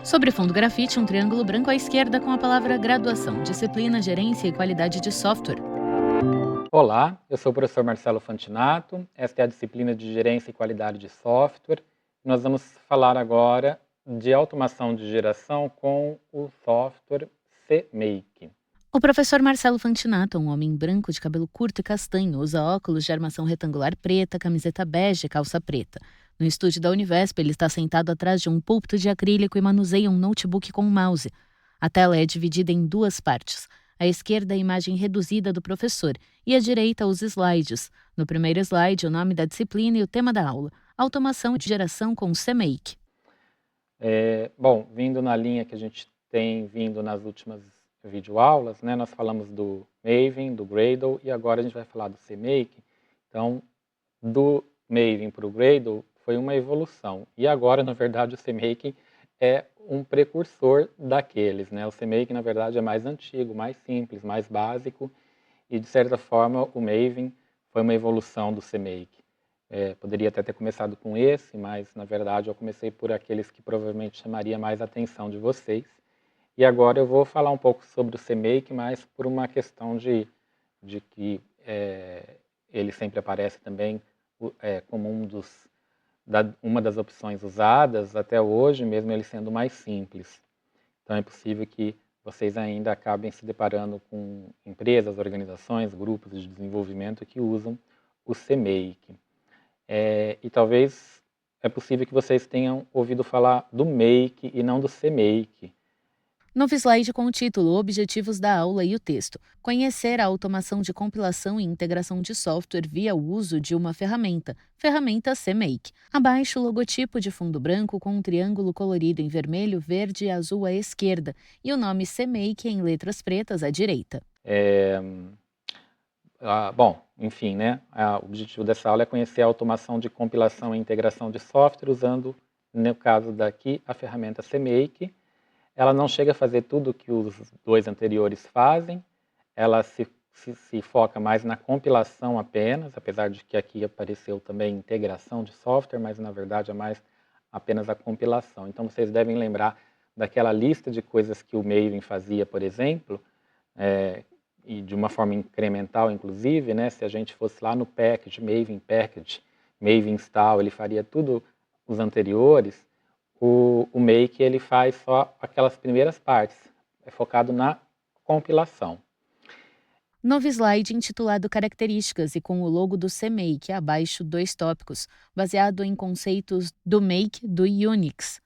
Sobre fundo grafite, um triângulo branco à esquerda com a palavra graduação, disciplina, gerência e qualidade de software. Olá, eu sou o professor Marcelo Fantinato, esta é a disciplina de Gerência e Qualidade de Software. Nós vamos falar agora de automação de geração com o software CMake. O professor Marcelo Fantinato, um homem branco de cabelo curto e castanho, usa óculos de armação retangular preta, camiseta bege e calça preta. No estúdio da Univesp, ele está sentado atrás de um púlpito de acrílico e manuseia um notebook com um mouse. A tela é dividida em duas partes. À esquerda, a imagem reduzida do professor e à direita, os slides. No primeiro slide, o nome da disciplina e o tema da aula: Automação de geração com CMake. Bom, vindo na linha que a gente tem vindo nas últimas videoaulas, né, nós falamos do Maven, do Gradle e agora a gente vai falar do CMake. Então, do Maven para o Gradle foi uma evolução. E agora, na verdade, o CMake é um precursor daqueles, né? O CMake, na verdade, é mais antigo, mais simples, mais básico. E, de certa forma, o Maven foi uma evolução do CMake. Poderia até ter começado com esse, mas, na verdade, eu comecei por aqueles que provavelmente chamaria mais a atenção de vocês. E agora eu vou falar um pouco sobre o CMake, mas por uma questão de que ele sempre aparece também como uma das opções usadas até hoje, mesmo ele sendo mais simples. Então é possível que vocês ainda acabem se deparando com empresas, organizações, grupos de desenvolvimento que usam o CMake. E talvez é possível que vocês tenham ouvido falar do Make e não do CMake. Novo slide com o título Objetivos da aula e o texto. Conhecer a automação de compilação e integração de software via o uso de uma ferramenta CMake. Abaixo, o logotipo de fundo branco com um triângulo colorido em vermelho, verde e azul à esquerda e o nome CMake em letras pretas à direita. Bom, enfim, né? O objetivo dessa aula é conhecer a automação de compilação e integração de software usando, no caso daqui, a ferramenta CMake. Ela não chega a fazer tudo o que os dois anteriores fazem, ela se foca mais na compilação apenas, apesar de que aqui apareceu também integração de software, mas na verdade é mais apenas a compilação. Então vocês devem lembrar daquela lista de coisas que o Maven fazia, por exemplo, e de uma forma incremental, inclusive, né? Se a gente fosse lá no package, Maven install, ele faria tudo os anteriores. O Make ele faz só aquelas primeiras partes, é focado na compilação. Novo slide intitulado Características e com o logo do CMake, abaixo 2 tópicos, baseado em conceitos do Make do Unix.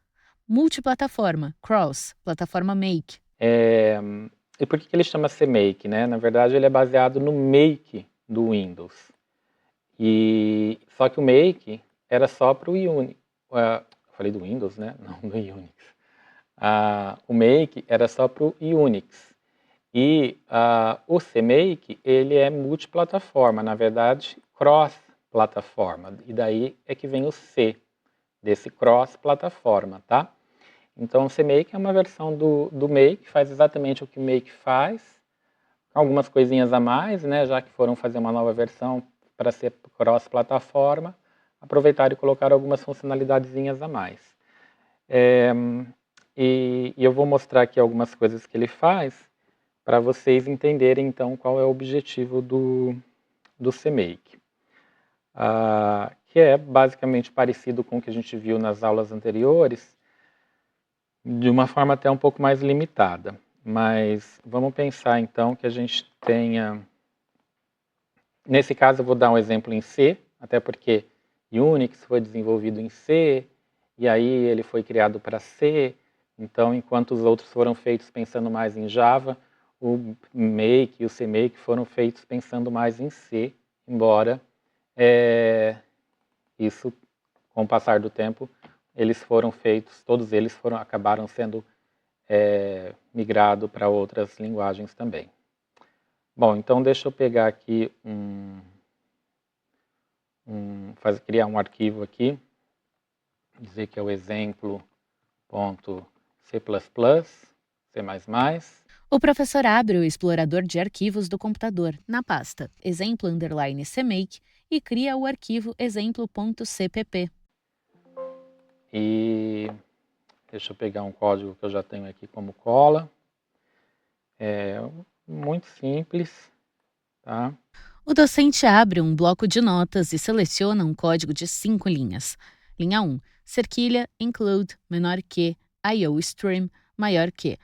Multiplataforma, Cross, plataforma Make. E por que ele chama CMake, né? Na verdade, ele é baseado no Make do Windows. Só que o Make era só para o Unix. Falei do Windows, né? Não, do Unix. O Make era só para o Unix. E o CMake, ele é multiplataforma, na verdade, cross-plataforma. E daí é que vem o C, desse cross-plataforma, tá? Então, o CMake é uma versão do Make, faz exatamente o que o Make faz, algumas coisinhas a mais, né, já que foram fazer uma nova versão para ser cross-plataforma, aproveitaram e colocaram algumas funcionalidadezinhas a mais. E eu vou mostrar aqui algumas coisas que ele faz, para vocês entenderem, então, qual é o objetivo do CMake. Que é basicamente parecido com o que a gente viu nas aulas anteriores, de uma forma até um pouco mais limitada. Mas vamos pensar então que a gente tenha... Nesse caso eu vou dar um exemplo em C, até porque Unix foi desenvolvido em C, e aí ele foi criado para C, então enquanto os outros foram feitos pensando mais em Java, o Make e o CMake foram feitos pensando mais em C, embora isso, com o passar do tempo, todos eles acabaram sendo migrados para outras linguagens também. Bom, então deixa eu pegar aqui criar um arquivo aqui, dizer que é o exemplo.c++, C++. O professor abre o explorador de arquivos do computador, na pasta exemplo_cmake e cria o arquivo exemplo.cpp. E Deixa eu pegar um código que eu já tenho aqui como cola. É muito simples, tá? O docente abre um bloco de notas e seleciona um código de 5 linhas. Linha 1. Cerquilha, include, menor que, IOStream, maior que.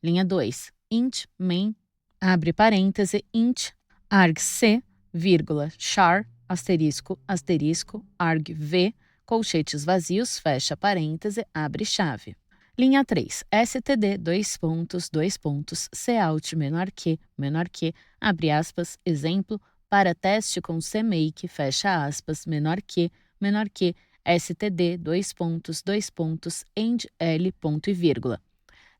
Linha 2. Int, main, abre parêntese, int, argc, vírgula, char, asterisco, asterisco, argv, colchetes vazios, fecha parêntese, abre chave. Linha 3. std, dois pontos, cout, menor que, abre aspas, exemplo, para teste com CMake, fecha aspas, menor que, std, dois pontos, end, l, ponto e vírgula.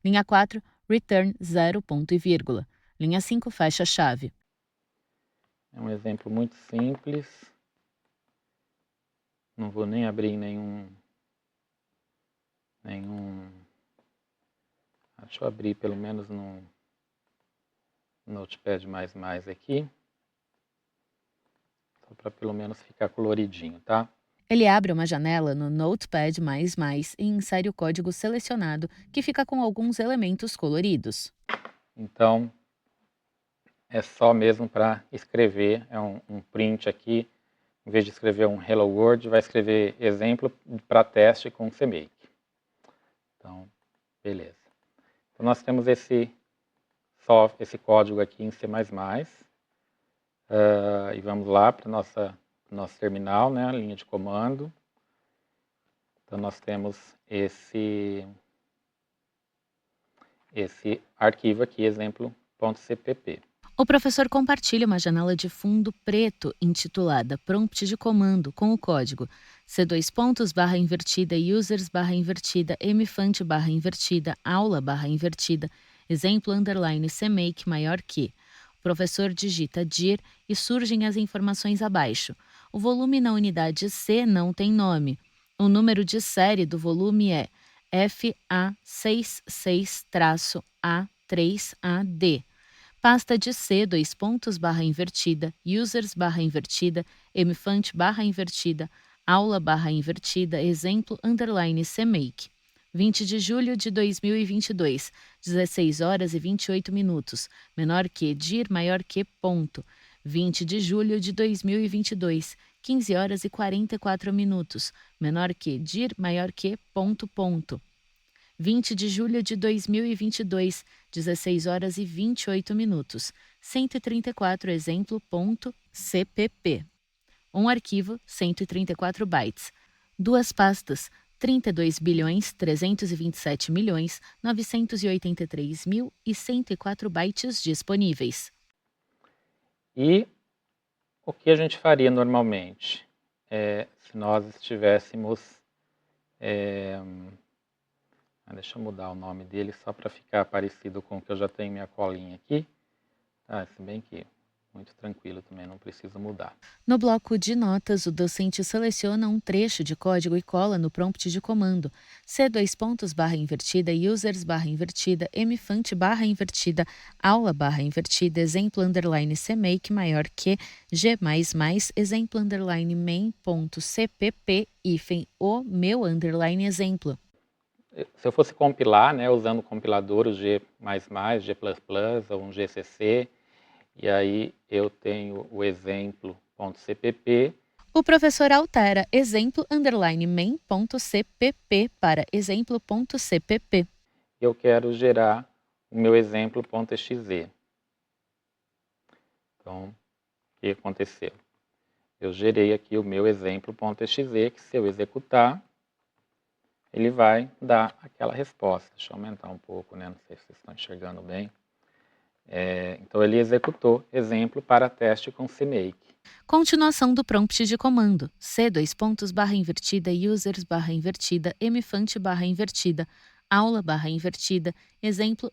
Linha 4, return, zero, ponto e vírgula. Linha 5, fecha chave. É um exemplo muito simples. Não vou nem abrir nenhum... Deixa eu abrir pelo menos no Notepad++ aqui. Só para pelo menos ficar coloridinho, tá? Ele abre uma janela no Notepad++ e insere o código selecionado, que fica com alguns elementos coloridos. Então, é só mesmo para escrever, é um print aqui. Em vez de escrever um Hello World, vai escrever exemplo para teste com CMake. Então, beleza. Então, nós temos esse código aqui em C++. E vamos lá para o nosso terminal, né, a linha de comando. Então, nós temos esse arquivo aqui, exemplo.cpp. O professor compartilha uma janela de fundo preto intitulada Prompt de comando com o código C2 users mfont aula exemplo CMake maior que. O professor digita dir e surgem as informações abaixo. O volume na unidade C não tem nome. O número de série do volume é FA66-A3AD. Pasta de C, users mfont aula exemplo CMake. 20 de julho de 2022, 16 horas e 28 minutos, menor que, dir, maior que, ponto. 20 de julho de 2022, 15 horas e 44 minutos, menor que, dir, maior que, ponto, ponto. 20 de julho de 2022, 16 horas e 28 minutos, 134 exemplo.cpp. Um arquivo, 134 bytes. Duas pastas, 32.327.983.104 bytes disponíveis. E o que a gente faria normalmente? Se nós estivéssemos... deixa eu mudar o nome dele só para ficar parecido com o que eu já tenho minha colinha aqui. Se bem que muito tranquilo também, não preciso mudar. No bloco de notas, o docente seleciona um trecho de código e cola no prompt de comando C2 users mfont aula exemplo CMake maior que G++ exemplo main.cpp o meu exemplo. Se eu fosse compilar, né, usando o compilador, o G++, G++ ou um GCC, e aí eu tenho o exemplo.cpp. O professor altera exemplo_main.cpp para exemplo.cpp. Eu quero gerar o meu exemplo.exe. Então, o que aconteceu? Eu gerei aqui o meu exemplo.exe, que se eu executar, ele vai dar aquela resposta. Deixa eu aumentar um pouco, né? Não sei se vocês estão enxergando bem. Então, ele executou exemplo para teste com CMake. Continuação do prompt de comando. C2 users mfont aula exemplo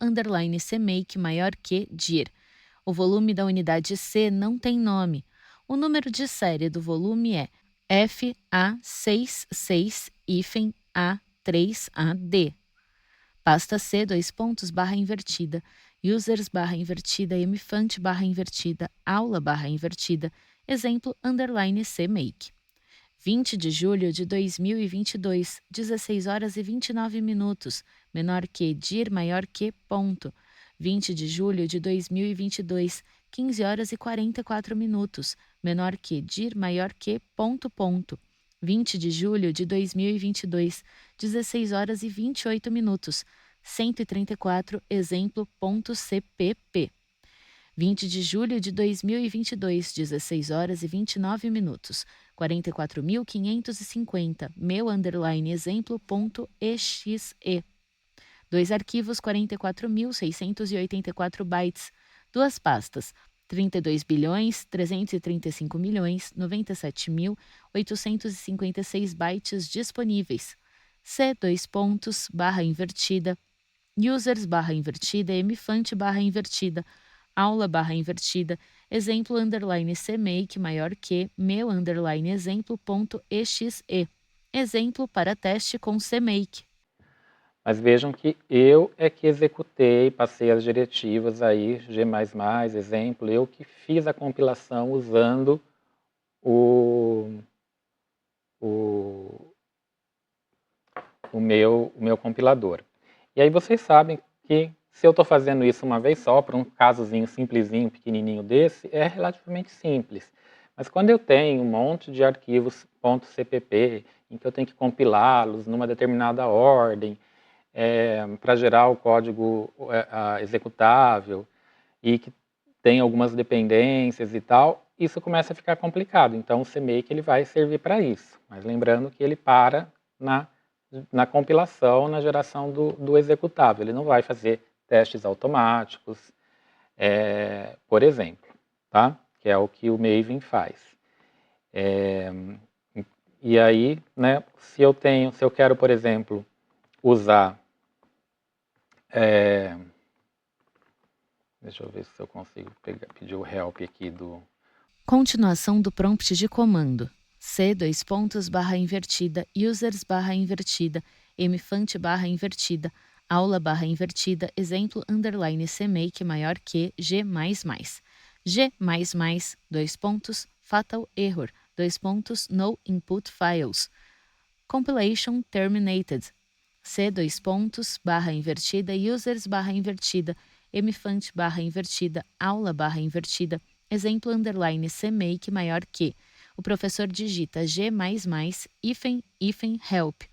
CMake maior que dir. O volume da unidade C não tem nome. O número de série do volume é FA66-A3AD. Pasta C, users mfont aula exemplo CMake. 20 de julho de 2022, 16 horas e 29 minutos, menor que, dir, maior que, ponto. 20 de julho de 2022, 15 horas e 44 minutos, menor que, dir, maior que, ponto, ponto. 20 de julho de 2022, 16 horas e 28 minutos, 134, exemplo, ponto CPP. 20 de julho de 2022, 16 horas e 29 minutos, 44.550, meu underline exemplo ponto exe. 2 arquivos, 44.684 bytes, 2 pastas, 32 bilhões, 335 milhões, 97.856 bytes disponíveis. C, dois pontos, barra invertida, users, barra invertida, mfont, barra invertida, aula, barra invertida, exemplo, underline cmake, maior que, meu, underline exemplo, ponto exe. Exemplo para teste com cmake. Mas vejam que eu é que executei, passei as diretivas aí, G++, exemplo, eu que fiz a compilação usando o meu compilador. E aí vocês sabem que se eu estou fazendo isso uma vez só, para um casozinho simplesinho, pequenininho desse, é relativamente simples. Mas quando eu tenho um monte de arquivos .cpp, em que eu tenho que compilá-los numa determinada ordem, para gerar o código executável, e que tem algumas dependências e tal, isso começa a ficar complicado. Então o CMake ele vai servir para isso. Mas lembrando que ele para na compilação, na geração do executável. Ele não vai fazer testes automáticos, por exemplo, tá? Que é o que o Maven faz. E aí, né, se eu quero, por exemplo, usar... deixa eu ver se eu consigo pedir o help aqui do... Continuação do prompt de comando. C, dois pontos, barra invertida, users, barra invertida, mfont, barra invertida, aula, barra invertida, exemplo, underline cmake, maior que, g++. G++, dois pontos, fatal error, dois pontos, no input files. Compilation terminated. C, dois pontos, barra invertida, users, barra invertida, mfont, barra invertida, aula, barra invertida, exemplo, underline cmake, maior que. O professor digita g++, help.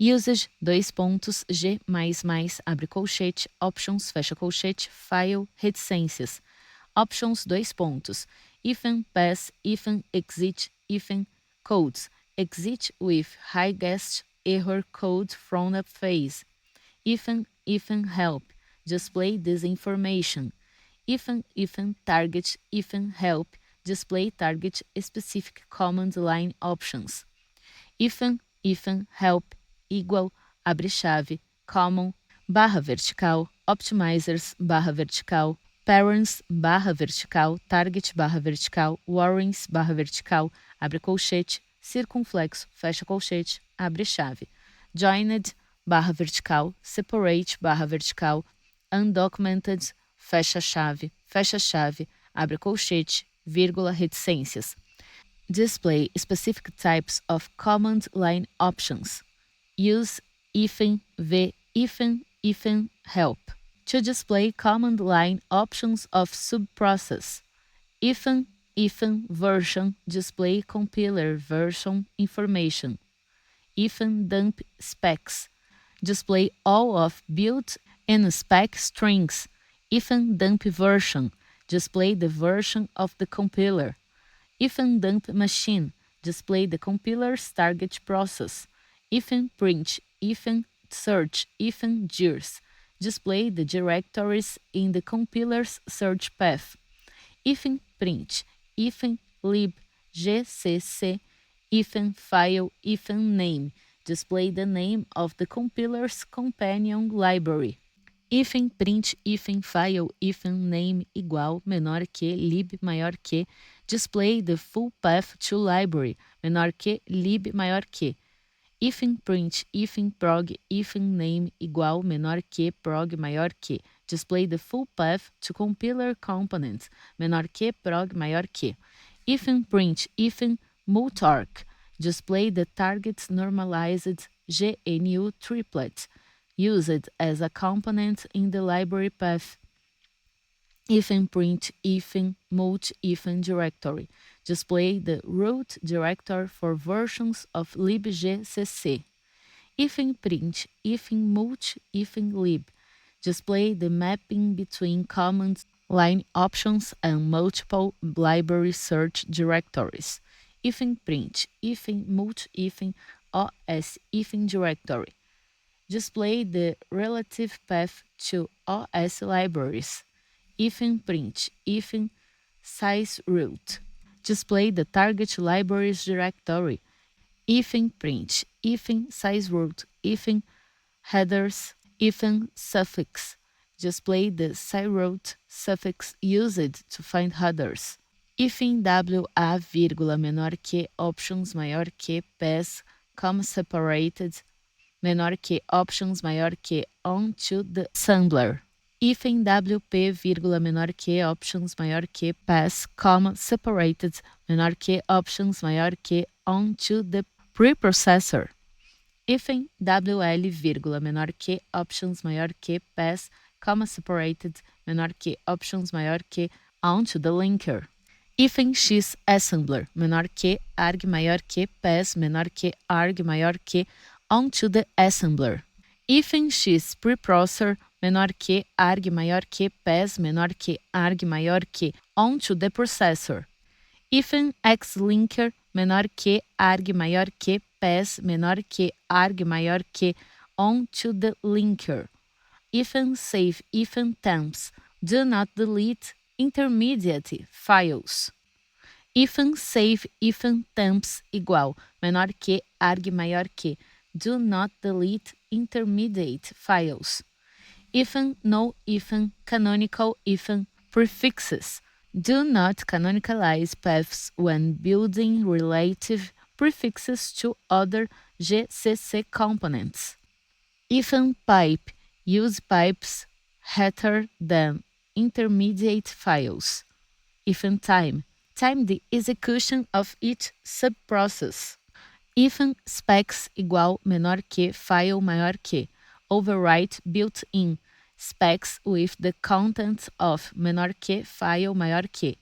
Usage, dois pontos, g++, abre colchete, options, fecha colchete, file, reticências. Options, dois pontos, pass, exit, codes, exit with highest error code from a phase. Help, display this information. Target, help, display target specific command line options. Help, igual, abre chave, common, barra vertical, optimizers, barra vertical, parents, barra vertical, target, barra vertical, warrants, barra vertical, abre colchete, circunflexo, fecha colchete, abre chave, joined, barra vertical, separate, barra vertical, undocumented, fecha chave, abre colchete, vírgula, reticências. Display specific types of command line options. Use help to display command line options of subprocess. Version display compiler version information. Dump specs display all of built and spec strings. Dump version display the version of the compiler. Dump machine display the compiler's target process. Print, search, dirs display the directories in the compiler's search path. Print, lib, gcc, file, name display the name of the compiler's companion library. Print, file, name igual, menor que, lib maior que, display the full path to library, menor que, lib maior que. Print, prog, name igual, menor que, prog maior que, display the full path to compiler component, menor que, prog maior que. Print, multarc, Display the target's normalized GNU triplet used as a component in the library path. Print multi directory. Display the root directory for versions of libgcc. Print multi lib. Display the mapping between command line options and multiple library search directories. Print multi os directory. Display the relative path to OS libraries. Print size root. Display the target libraries directory. Print size root headers suffix. Display the sizeroot suffix used to find headers. WA vírgula menor que options maior que pass, comma separated menor que options maior que onto the assembler. WP vírgula menor que options maior que pass, comma separated menor que options maior que onto the preprocessor. WL vírgula menor que options maior que pass, comma separated menor que options maior que onto the linker. X assembler menor que arg maior que pass menor que arg maior que onto the assembler. X preprocessor menor que arg maior que pass menor que arg maior que onto the processor. Xlinker menor que arg maior que pass menor que arg maior que onto the linker. Save temps. Do not delete intermediate files. Save temps igual menor que arg maior que. Do not delete intermediate files. No canonical prefixes. Do not canonicalize paths when building relative prefixes to other GCC components. Pipe. Use pipes rather than intermediate files. Time. Time the execution of each subprocess. Specs igual menor que file maior que. Overwrite built-in specs with the contents of menor que file maior que.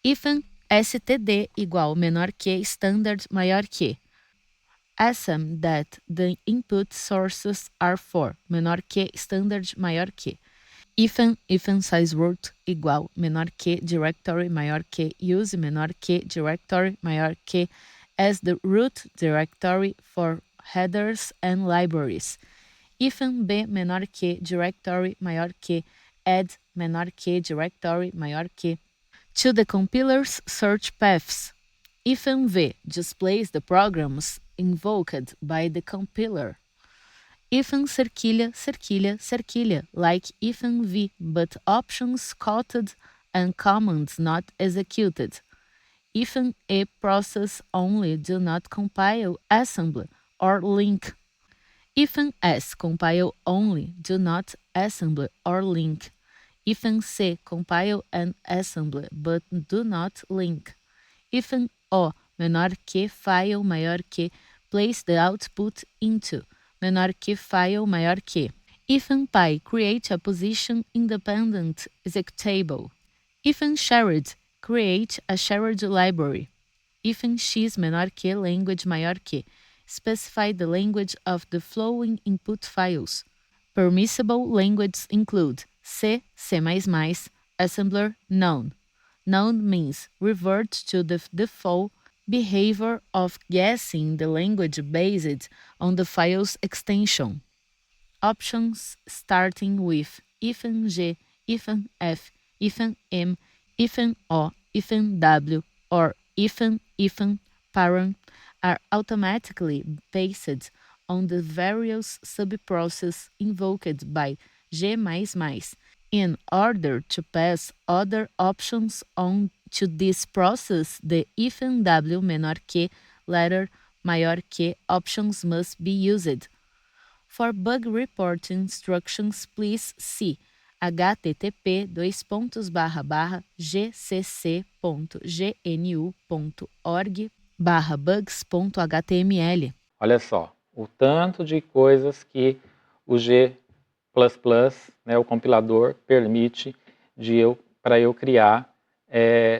std igual menor que standard maior que. Assume that the input sources are for menor que standard maior que. Size root igual menor que directory maior que use menor que directory maior que as the root directory for headers and libraries. B menor que directory maior que add menor que directory maior que. To the compiler's search paths. V displays the programs invoked by the compiler. Cerquilha, like V, but options caught and commands not executed. E process only do not compile assembly or link. S compile only do not assembly or link. C compile and assembly but do not link. O menor que file maior que place the output into menor que file maior que. Py create a position independent executable. Shared create a shared library. X menor que language maior que specify the language of the following input files. Permissible languages include C, C++, assembler, none. None means revert to the default behavior of guessing the language based on the file's extension. Options starting with G, F, M, O, W, or parent are automatically pasted on the various subprocesses invoked by G++ in order to pass other options on to this process. The W menor que letter maior que options must be used. For bug report instructions, please see http://gcc.gnu.org bugs.html. Olha só, o tanto de coisas que o G++, né, o compilador, permite para eu criar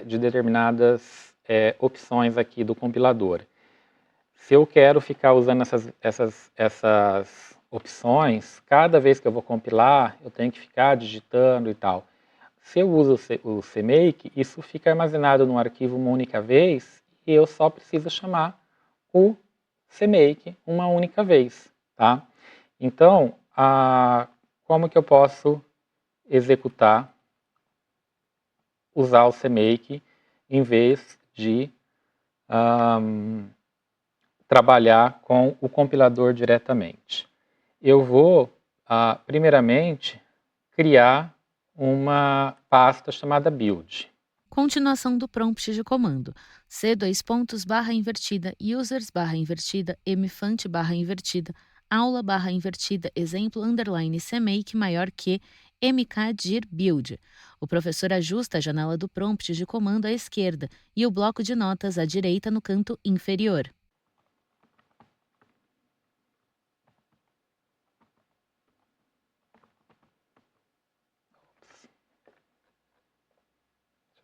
de determinadas opções aqui do compilador. Se eu quero ficar usando essas opções, cada vez que eu vou compilar, eu tenho que ficar digitando e tal. Se eu uso o CMake, isso fica armazenado num arquivo uma única vez e eu só preciso chamar o CMake uma única vez, tá? Então, como que eu posso executar, usar o CMake em vez de trabalhar com o compilador diretamente? Eu vou, primeiramente, criar uma pasta chamada build. Continuação do prompt de comando. C:// users// mfont// aula// exemplo underline cmake maior que mkdir build. O professor ajusta a janela do prompt de comando à esquerda e o bloco de notas à direita no canto inferior.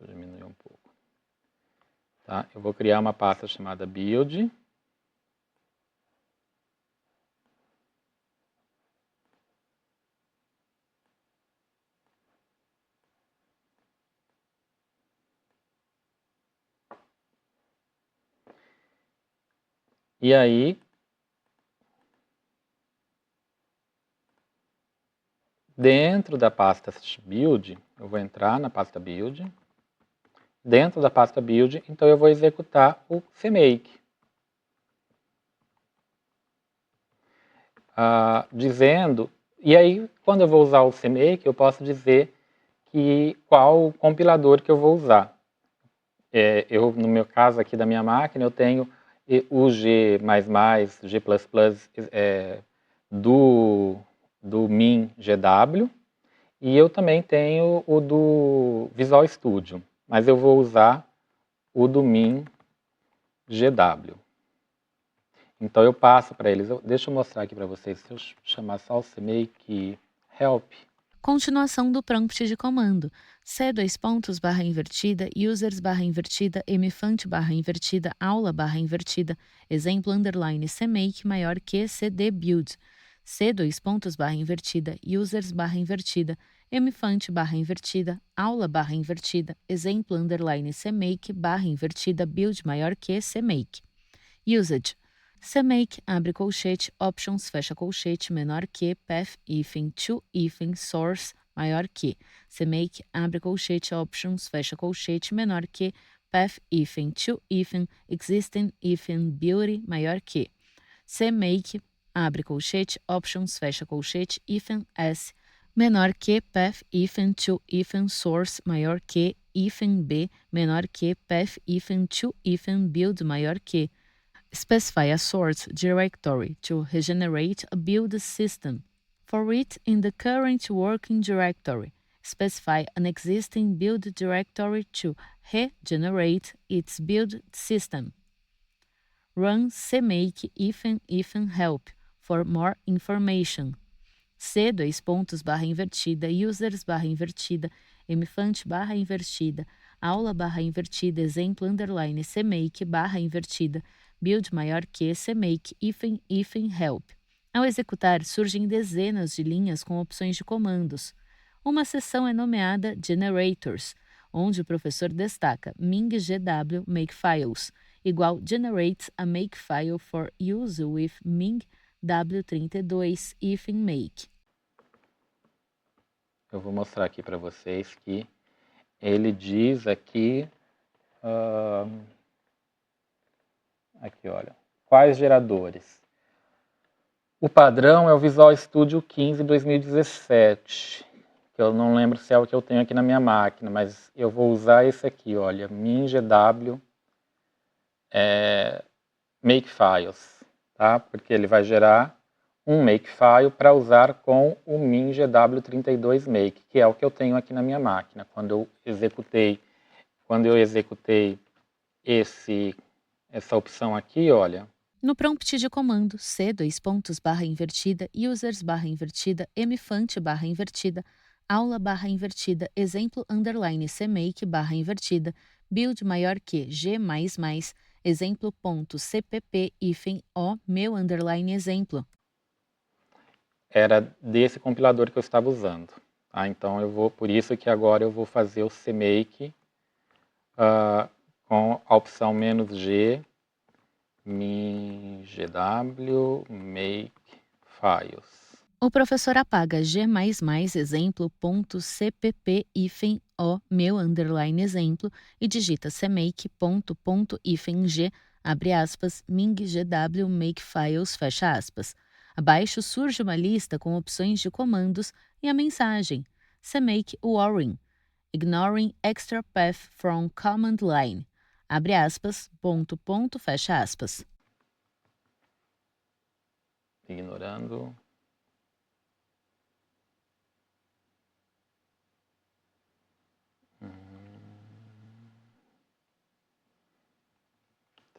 Deixa eu diminuir um pouco. Tá? Eu vou criar uma pasta chamada build. E aí, dentro da pasta build, eu vou entrar na pasta build. Dentro da pasta build, então eu vou executar o CMake. Dizendo, e aí quando eu vou usar o CMake, eu posso dizer qual o compilador que eu vou usar. No meu caso aqui da minha máquina, eu tenho o G++, G++, do MinGW, e eu também tenho o do Visual Studio, mas eu vou usar o do MinGW. Então eu passo para eles, deixa eu mostrar aqui para vocês, se eu chamar só o CMake help. Continuação do prompt de comando. C:// users// mfont// aula// exemplo underline cmake maior que cd build. C:// users// mfont// aula// exemplo underline cmake// build maior que cmake. Usage. CMake, abre colchete, options, fecha colchete, menor que, path, to, source, maior que. CMake, abre colchete, options, fecha colchete, menor que, path, to, existing, beauty, maior que. CMake, abre colchete, options, fecha colchete, s, menor que, path, to, source, maior que, b, menor que, path, to, build, maior que. Specify a source directory to regenerate a build system. For it in the current working directory, specify an existing build directory to regenerate its build system. Run cmake help for more information. C:// users// mfont// aula// exemplo underline cmake// build maior que cmake help. Ao executar, surgem dezenas de linhas com opções de comandos. Uma seção é nomeada Generators, onde o professor destaca MinGW Makefiles, igual Generates a Makefile for use with MinGW32 make. Eu vou mostrar aqui para vocês que ele diz aqui, aqui olha, quais geradores. O padrão é o Visual Studio 15 2017, que eu não lembro se é o que eu tenho aqui na minha máquina, mas eu vou usar esse aqui, olha, MinGW Makefiles, tá? Porque ele vai gerar um Makefile para usar com o MinGW32 Make, que é o que eu tenho aqui na minha máquina. Quando eu executei essa opção aqui, olha, No prompt de comando C, dois pontos, barra invertida, users, barra invertida, mfont, barra invertida, aula, barra invertida, exemplo, underline, cmake, barra invertida, build maior que g++, exemplo, ponto, cpp, hífen, o, meu, underline, exemplo. era desse compilador que eu estava usando. Tá? Então, por isso que agora eu vou fazer o cmake com a opção "-g", min-gw, make files. O professor apaga g++ exemplo.cpp hífen o meu underline exemplo e digita cmake ponto g abre aspas min-gw makefiles fecha aspas. Abaixo surge uma lista com opções de comandos e a mensagem cmake warring ignoring extra path from command line abre aspas fecha aspas. Ignorando.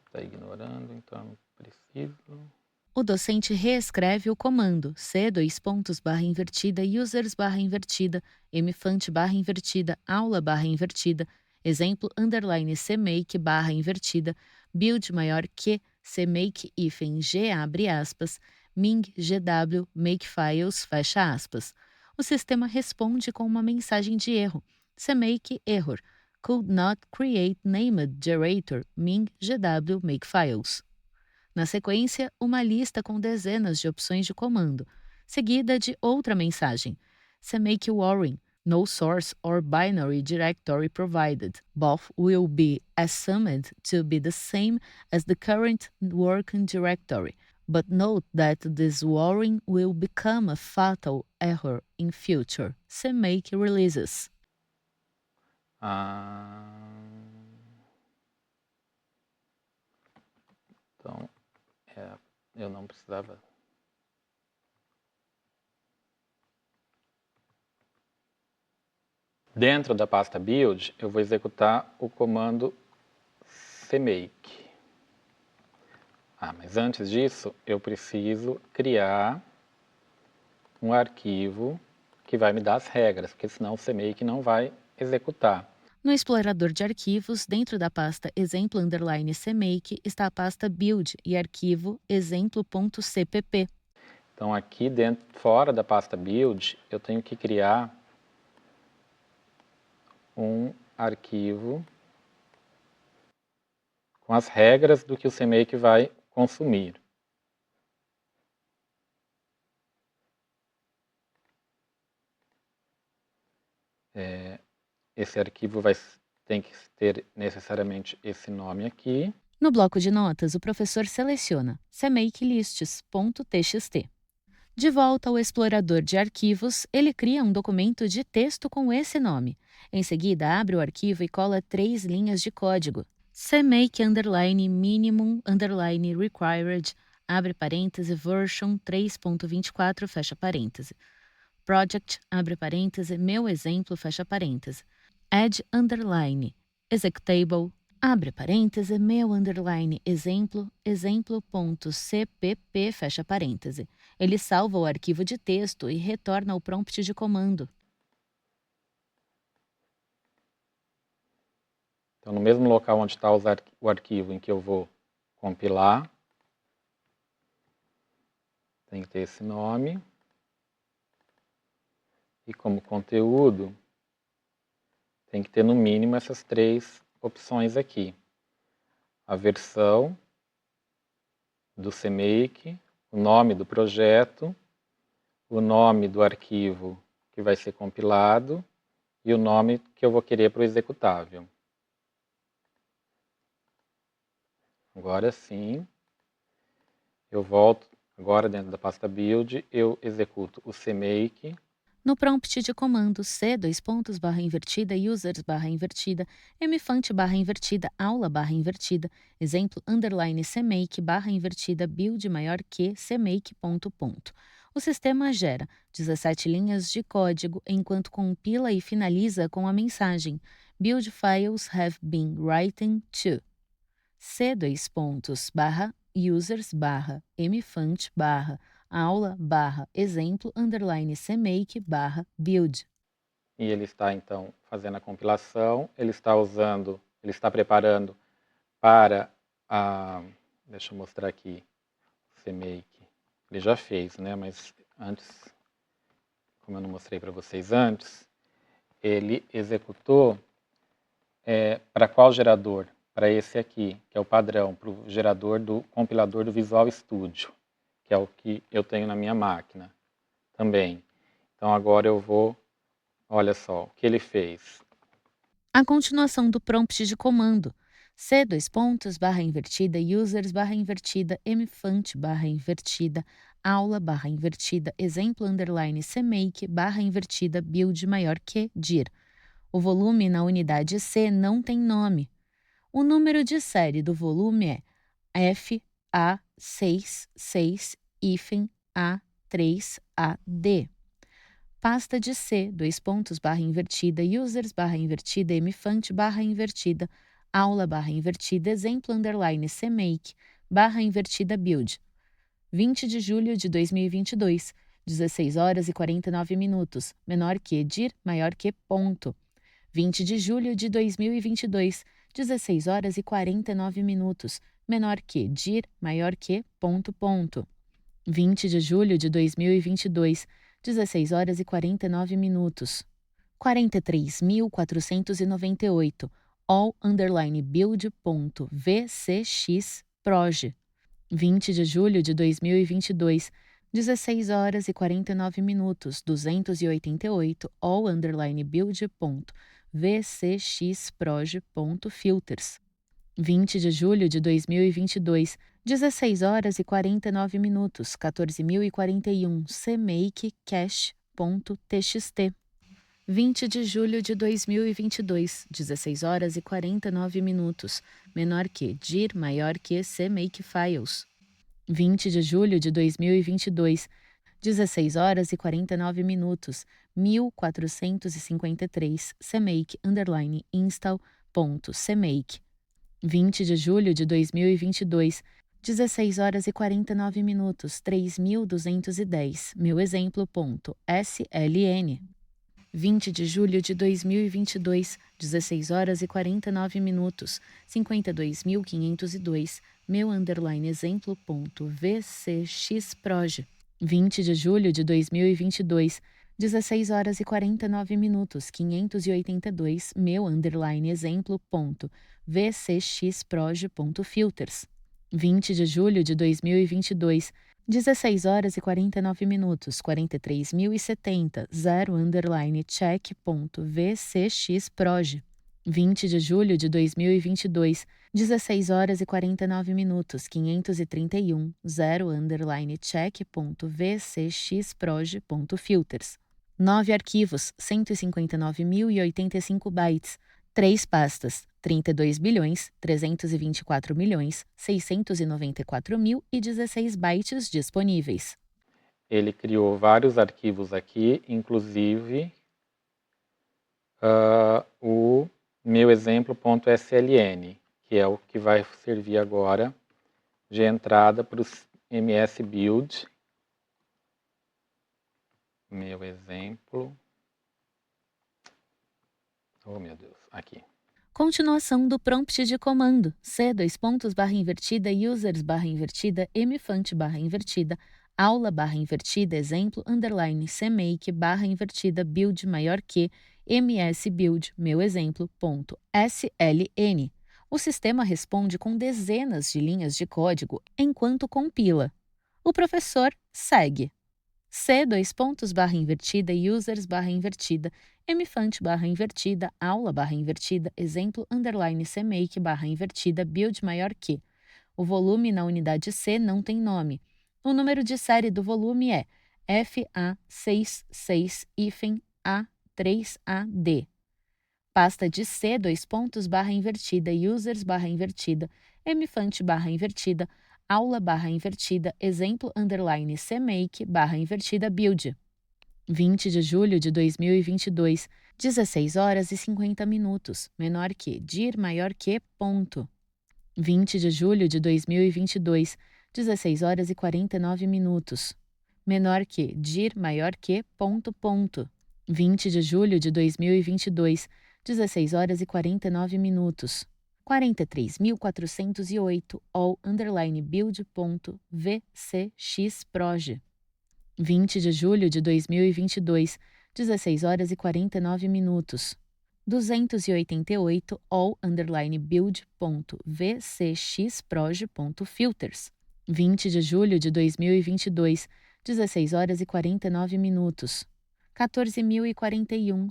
Está ignorando, então não preciso. O docente reescreve o comando C, dois pontos, barra invertida, users, barra invertida, mfont, barra invertida, aula, barra invertida, exemplo, underline, cmake, barra invertida, build maior que, cmake, hífen, g, abre aspas, min, gw, makefiles, fecha aspas. O sistema responde com uma mensagem de erro, cmake error, could not create named generator, min, gw, makefiles. Na sequência, uma lista com dezenas de opções de comando, seguida de outra mensagem: cmake warring, no source or binary directory provided. Both will be assumed to be the same as the current working directory, but note that this warring will become a fatal error in future cmake releases. Então, eu não precisava. Dentro da pasta build, eu vou executar o comando cmake. Mas antes disso, eu preciso criar um arquivo que vai me dar as regras, porque senão o cmake não vai executar. No explorador de arquivos, dentro da pasta exemplo underline cmake, está a pasta build e arquivo exemplo.cpp. Então aqui dentro, fora da pasta build, eu tenho que criar um arquivo com as regras do que o cmake vai consumir. Esse arquivo tem que ter necessariamente esse nome aqui. No bloco de notas, o professor seleciona cmakelists.txt. De volta ao explorador de arquivos, ele cria um documento de texto com esse nome. Em seguida, abre o arquivo e cola 3 linhas de código. cmake underline minimum underline required, abre parêntese, version 3.24, fecha parêntese. Project, abre parêntese, meu exemplo, fecha parêntese. Add underline, executable, abre parêntese, meu underline, exemplo, exemplo.cpp, fecha parêntese. Ele salva o arquivo de texto e retorna o prompt de comando. Então, no mesmo local onde está o arquivo em que eu vou compilar, tem que ter esse nome. E como conteúdo, tem que ter no mínimo essas 3 opções aqui. A versão do cmake, o nome do projeto, o nome do arquivo que vai ser compilado e o nome que eu vou querer para o executável. Agora sim, eu volto, agora dentro da pasta build, eu executo o cmake. No prompt de comando C, dois pontos, barra invertida, users, barra invertida, mfont, barra invertida, aula, barra invertida, exemplo, underline, cmake, barra invertida, build maior que, cmake, ponto, ponto. O sistema gera 17 linhas de código enquanto compila e finaliza com a mensagem Build files have been written to. C dois pontos, barra users, barra mfont, barra aula, barra exemplo, underline cmake, barra build. E ele está, então, fazendo a compilação, ele está preparando para deixa eu mostrar aqui, o CMake. Ele já fez, né? Mas antes, como eu não mostrei para vocês antes, ele executou para qual gerador? Para esse aqui, que é o padrão, para o gerador do compilador do Visual Studio, que é o que eu tenho na minha máquina também. Então agora eu vou, olha só, o que ele fez. A continuação do prompt de comando. C dois pontos, barra invertida, users, barra invertida, mfont, barra invertida, aula, barra invertida, exemplo, underline, cmake, barra invertida, build maior que dir. O volume na unidade C não tem nome. O número de série do volume é FA66-A3AD. Pasta de C, dois pontos, barra invertida, users, barra invertida, mfont, barra invertida, aula, barra invertida, exemplo, underline, cmake, barra invertida, build. 20 de julho de 2022, 16 horas e 49 minutos, menor que dir, maior que ponto. 20 de julho de 2022, 16 horas e 49 minutos, menor que dir, maior que ponto, ponto. 20 de julho de 2022, 16 horas e 49 minutos. 43.498, all underline build.vcx.proj. 20 de julho de 2022, 16 horas e 49 minutos, 288, all underline build.vcxproj.filters. 20 de julho de 2022, 16 horas e 49 minutos, 14.041, cmake cache.txt. 20 de julho de 2022, 16 horas e 49 minutos, menor que dir, maior que cmakefiles. 20 de julho de 2022, 16 horas e 49 minutos, 1453, cmake underline install.cmake. 20 de julho de 2022, 16 horas e 49 minutos, 3.210, meu exemplo.sln. 20 de julho de 2022, 16 horas e 49 minutos, 52.502, meu underline exemplo.vcxproj. 20 de julho de 2022, 16 horas e 49 minutos, 582, meu underline exemplo.vcxproj.filters. 20 de julho de 2022, 16 horas e 49 minutos, 43.070, 0 underline check.vcxproj. 20 de julho de 2022, 16 horas e 49 minutos, 531, 0 underline check.vcxproj.filters. 9 arquivos, 159.085 bytes, 3 pastas, 32.324.694.016 bytes disponíveis. Ele criou vários arquivos aqui, inclusive o meu exemplo.sln, que é o que vai servir agora de entrada para o MS Build. Meu exemplo. Oh, meu Deus, aqui. Continuação do prompt de comando. C, dois pontos, barra invertida, users, barra invertida, mfont, barra invertida, aula, barra invertida, exemplo, underline, cmake, barra invertida, build maior que, ms build, meu exemplo, ponto, sln. O sistema responde com dezenas de linhas de código enquanto compila. O professor segue. C, dois pontos, barra invertida, users, barra invertida, mfont, barra invertida, aula, barra invertida, exemplo, underline, cmake, barra invertida, build maior que. O volume na unidade C não tem nome. O número de série do volume é FA66-A3AD. Pasta de C, dois pontos, barra invertida, users, barra invertida, mfont, barra invertida, aula, barra invertida, exemplo, underline, cmake, barra invertida, build. 20 de julho de 2022, 16 horas e 50 minutos, menor que, dir, maior que, ponto. 20 de julho de 2022, 16 horas e 49 minutos. Menor que, dir, maior que, ponto, ponto. 20 de julho de 2022, 16 horas e 49 minutos. 43.408 all_build.vcxproj. 20 de julho de 2022, 16 horas e 49 minutos. 288 all_build.vcxproj.filters. 20 de julho de 2022, 16 horas e 49 minutos. 14.041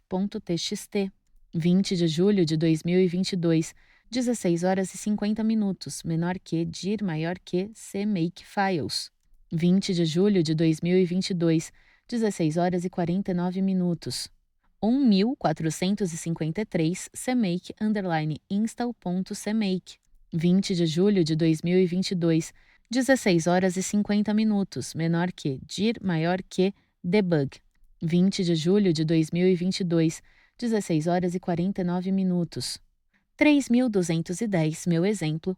cmakecache.txt. 20 de julho de 2022, 16 horas e 50 minutos, menor que, dir, maior que, cmakefiles. 20 de julho de 2022, 16 horas e 49 minutos. 1.453 cmake_install.cmake. 20 de julho de 2022, 16 horas e 50 minutos, menor que, dir, maior que, debug. 20 de julho de 2022, 16 horas e 49 minutos. 3.210 meu exemplo.sln.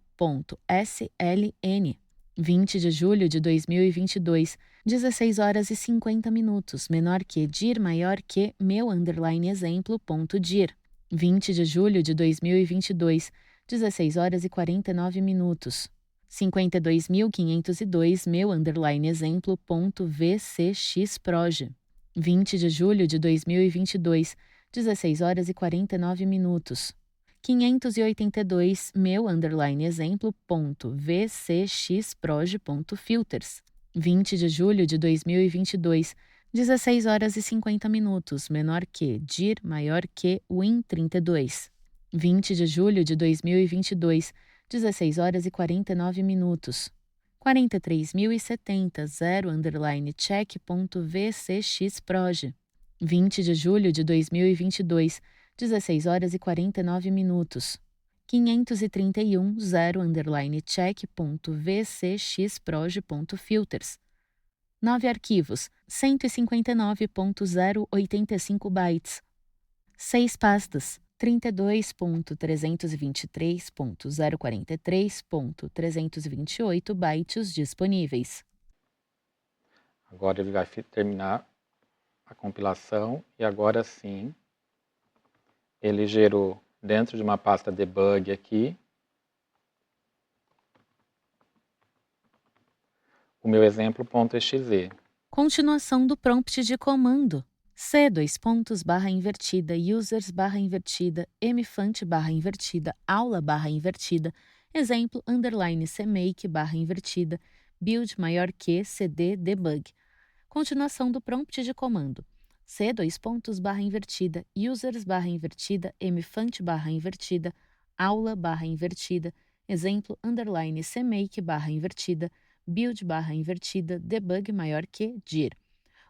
20 de julho de 2022, 16 horas e 50 minutos, menor que, dir, maior que, meu_exemplo.dir. 20 de julho de 2022, 16 horas e 49 minutos. 52.502 meu_exemplo.vcxproj. 20 de julho de 2022, 16 horas e 49 minutos. 582 meu_exemplo.vcxproj.filters. 20 de julho de 2022, 16 horas e 50 minutos, menor que, dir, maior que, win32. 20 de julho de 2022, 16 horas e 49 minutos. 43.070 0_check.vcxproj. 20 de julho de 2022, 16 horas e 49 minutos. 531 0_check.vcxproj.filters. 9 arquivos, 159.085 bytes. 6 pastas, 32.323.043.328 bytes disponíveis. Agora ele vai terminar a compilação e agora sim ele gerou dentro de uma pasta debug aqui o meu exemplo.exe. Continuação do prompt de comando. C:/invertida, users/invertida, mfont/invertida, aula/invertida, exemplo _cmake/invertida, build maior que cd debug. Continuação do prompt de comando. C:/invertida, users/invertida, mfont/invertida, aula/invertida, exemplo _cmake/invertida, build/invertida, debug maior que dir.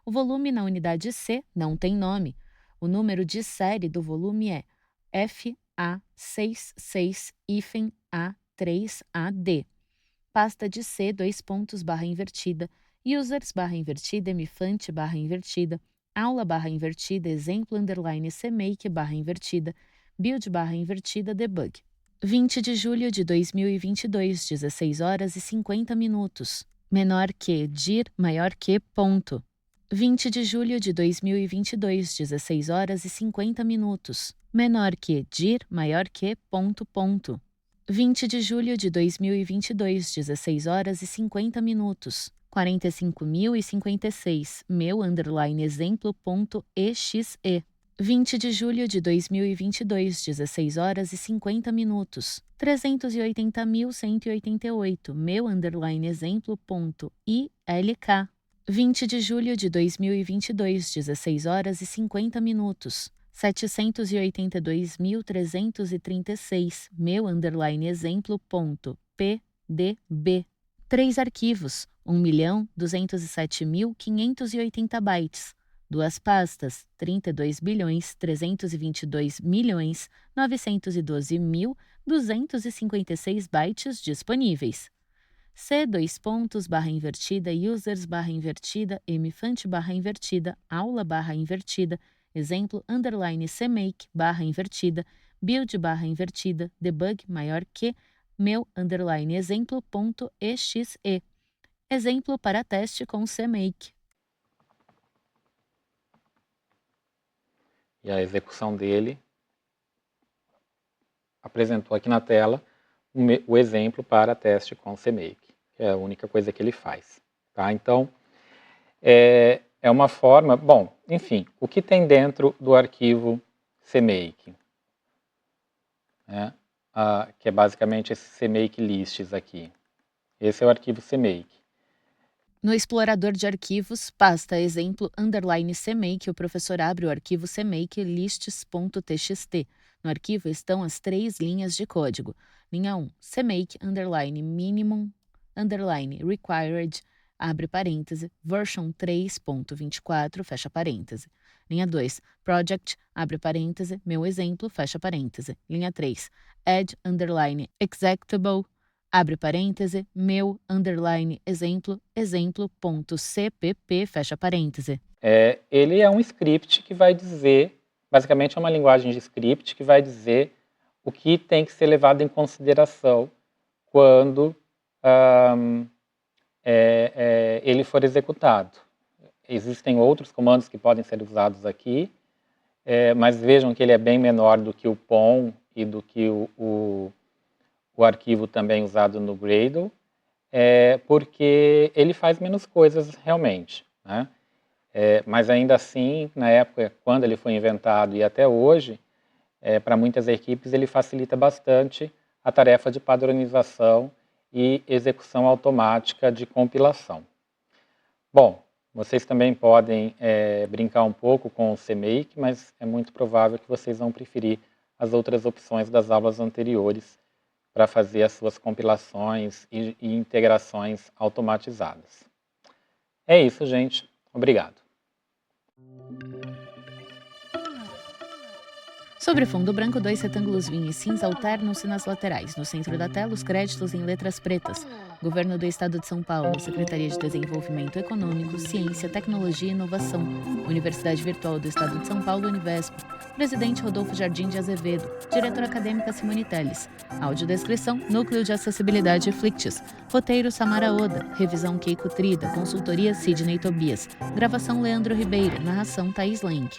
O volume na unidade C não tem nome. O número de série do volume é FA66-A3AD. Pasta de C:/invertida, users/invertida, mfont/invertida, aula/invertida, exemplo _cmake/invertida, build/invertida, debug. 20 de julho de 2022, 16 horas e 50 minutos. Menor que, dir, maior que, ponto. 20 de julho de 2022, 16 horas e 50 minutos. Menor que, dir, maior que, ponto, ponto. 20 de julho de 2022, 16 horas e 50 minutos. 45.056 meu_exemplo.exe. 20 de julho de 2022, 16 horas e 50 minutos. 380.188 meu_exemplo.ilk. 20 de julho de 2022, 16 horas e 50 minutos. 782.336 meu_exemplo.pdb. 3 arquivos, 1.207.580 bytes. 2 pastas, 32.322.912.256 bytes disponíveis. C:/invertida, users/invertida, mfont/invertida, aula/invertida, exemplo _cmake/invertida, build barra invertida, debug maior que, meu underline exemplo.exe. Exemplo para teste com CMake. E a execução dele apresentou aqui na tela o exemplo para teste com CMake, que é a única coisa que ele faz. Tá? Então, é uma forma... Bom, enfim, o que tem dentro do arquivo CMake? Que é basicamente esse CMake lists aqui. Esse é o arquivo CMake. No explorador de arquivos, pasta exemplo underline CMake, o professor abre o arquivo CMake lists.txt. No arquivo estão as 3 linhas de código. Linha 1, CMake underline minimum underline required, abre parêntese, version 3.24, fecha parêntese. Linha 2, project, abre parêntese, meu exemplo, fecha parêntese. Linha 3, add underline executable, abre parêntese, meu underline exemplo, exemplo.cpp, fecha parêntese. Ele é um script que vai dizer, basicamente é uma linguagem de script que vai dizer o que tem que ser levado em consideração quando ele for executado. Existem outros comandos que podem ser usados aqui, mas vejam que ele é bem menor do que o POM e do que o arquivo também usado no Gradle, porque ele faz menos coisas realmente, né? Mas ainda assim, na época, quando ele foi inventado e até hoje, para muitas equipes ele facilita bastante a tarefa de padronização e execução automática de compilação. Bom, vocês também podem brincar um pouco com o CMake, mas é muito provável que vocês vão preferir as outras opções das aulas anteriores para fazer as suas compilações e integrações automatizadas. É isso, gente. Obrigado. Sobre fundo branco, 2 retângulos vinho e cinza alternam-se nas laterais. No centro da tela, os créditos em letras pretas. Governo do Estado de São Paulo, Secretaria de Desenvolvimento Econômico, Ciência, Tecnologia e Inovação, Universidade Virtual do Estado de São Paulo, Univesp, Presidente Rodolfo Jardim de Azevedo, Diretora Acadêmica Simone Telles. Audiodescrição, Núcleo de Acessibilidade Flictis. Roteiro Samara Oda, revisão Keiko Trida, consultoria Sidney Tobias, gravação Leandro Ribeiro, narração Thaís Lenk.